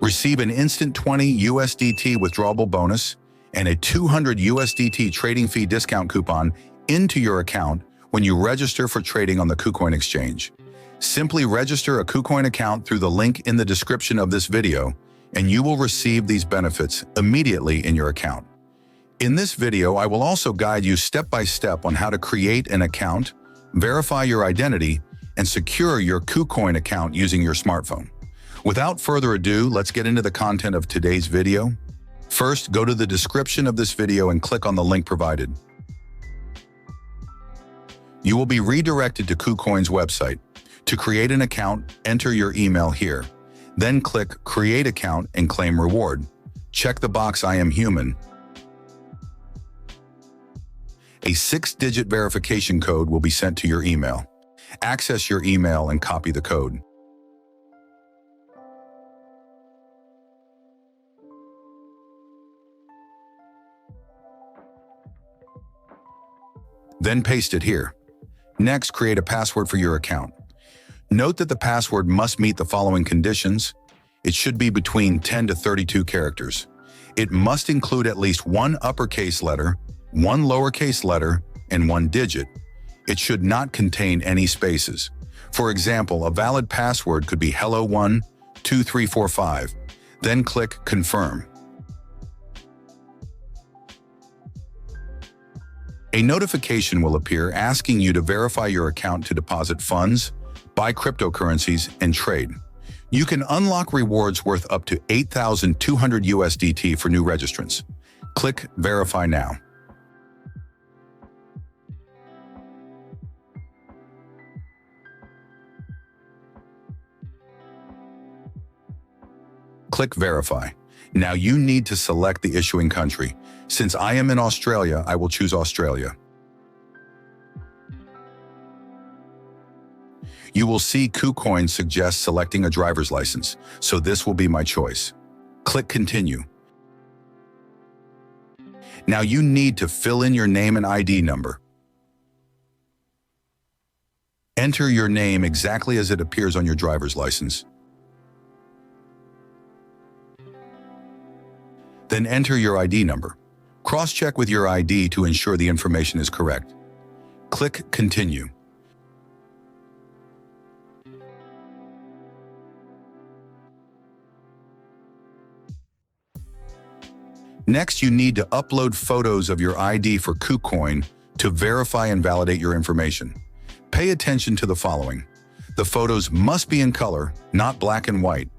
Receive an instant 20 USDT withdrawable bonus and a 200 USDT trading fee discount coupon into your account when you register for trading on the KuCoin exchange. Simply register a KuCoin account through the link in the description of this video, and you will receive these benefits immediately in your account. In this video, I will also guide you step by step on how to create an account, verify your identity, and secure your KuCoin account using your smartphone. Without further ado, let's get into the content of today's video. First, go to the description of this video and click on the link provided. You will be redirected to KuCoin's website. To create an account, enter your email here. Then click Create Account and claim reward. Check the box I am human. A 6-digit verification code will be sent to your email. Access your email and copy the code. Then paste it here. Next, create a password for your account. Note that the password must meet the following conditions. It should be between 10 to 32 characters. It must include at least one uppercase letter, one lowercase letter, and one digit. It should not contain any spaces. For example, a valid password could be hello12345. Then click Confirm. A notification will appear asking you to verify your account to deposit funds, buy cryptocurrencies, and trade. You can unlock rewards worth up to 8,200 USDT for new registrants. Click Verify Now. Click Verify. Now you need to select the issuing country. Since I am in Australia, I will choose Australia. You will see KuCoin suggest selecting a driver's license, so this will be my choice. Click Continue. Now you need to fill in your name and ID number. Enter your name exactly as it appears on your driver's license. Then enter your ID number. Cross-check with your ID to ensure the information is correct. Click Continue. Next, you need to upload photos of your ID for KuCoin to verify and validate your information. Pay attention to the following. The photos must be in color, not black and white.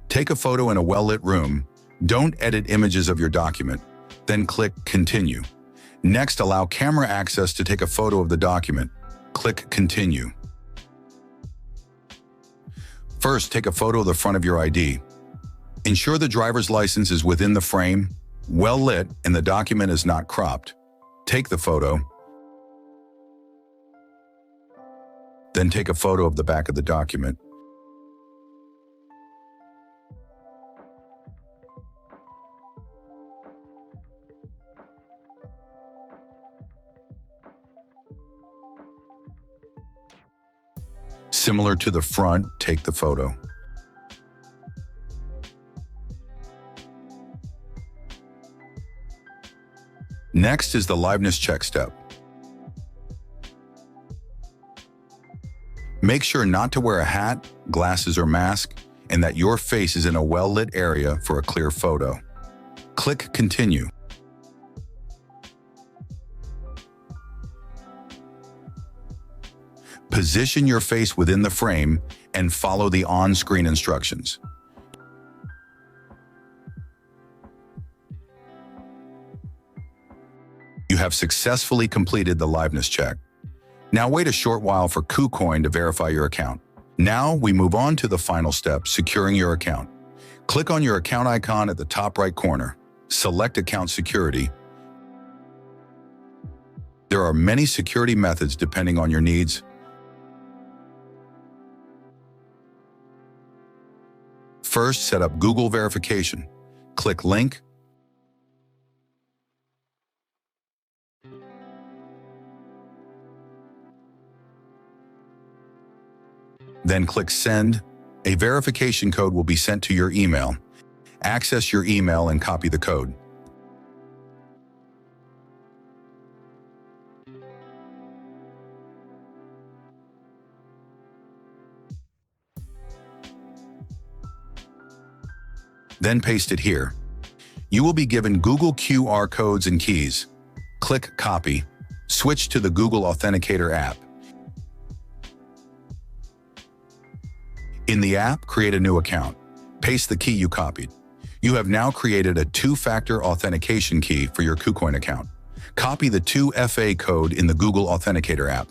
Take a photo in a well-lit room. Don't edit images of your document. Then click Continue. Next, allow camera access to take a photo of the document. Click Continue. First, take a photo of the front of your ID. Ensure the driver's license is within the frame, well lit, and the document is not cropped. Take the photo. Then take a photo of the back of the document. Similar to the front, take the photo. Next is the liveness check step. Make sure not to wear a hat, glasses, or mask, and that your face is in a well-lit area for a clear photo. Click Continue. Position your face within the frame and follow the on-screen instructions. You have successfully completed the liveness check. Now wait a short while for KuCoin to verify your account. Now we move on to the final step, securing your account. Click on your account icon at the top right corner. Select Account Security. There are many security methods depending on your needs. First, set up Google verification. Click Link. Then click Send. A verification code will be sent to your email. Access your email and copy the code. Then paste it here. You will be given Google QR codes and keys. Click Copy. Switch to the Google Authenticator app. In the app, create a new account. Paste the key you copied. You have now created a two-factor authentication key for your KuCoin account. Copy the 2FA code in the Google Authenticator app.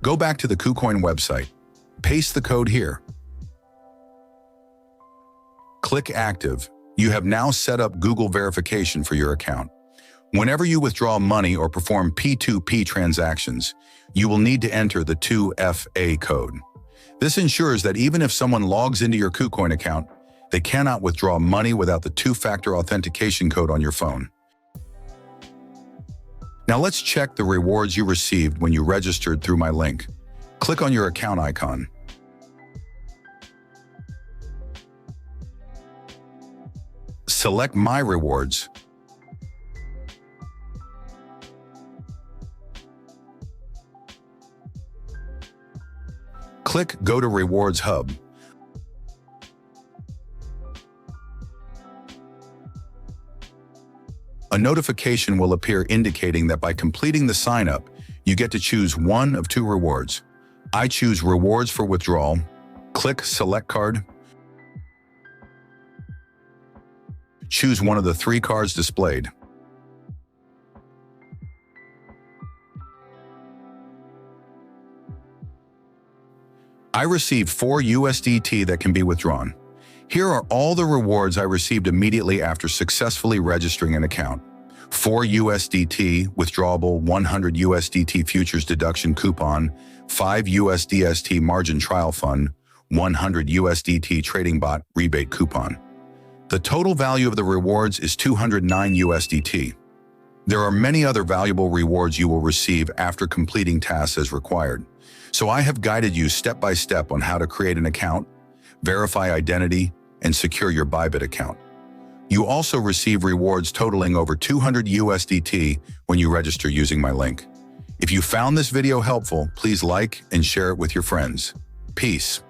Go back to the KuCoin website. Paste the code here. Click Active. You have now set up Google verification for your account. Whenever you withdraw money or perform P2P transactions, you will need to enter the 2FA code. This ensures that even if someone logs into your KuCoin account, they cannot withdraw money without the two-factor authentication code on your phone. Now let's check the rewards you received when you registered through my link. Click on your account icon. Select My Rewards. Click Go to Rewards Hub. A notification will appear indicating that by completing the sign-up, you get to choose one of two rewards. I choose Rewards for Withdrawal. Click Select Card. Choose one of the three cards displayed. I received 4 USDT that can be withdrawn. Here are all the rewards I received immediately after successfully registering an account. 4 USDT, withdrawable 100 USDT futures deduction coupon, 5 USDST margin trial fund, 100 USDT trading bot rebate coupon. The total value of the rewards is 209 USDT. There are many other valuable rewards you will receive after completing tasks as required. So I have guided you step by step on how to create an account, verify identity, and secure your Bybit account. You also receive rewards totaling over 200 USDT when you register using my link. If you found this video helpful, please like and share it with your friends. Peace.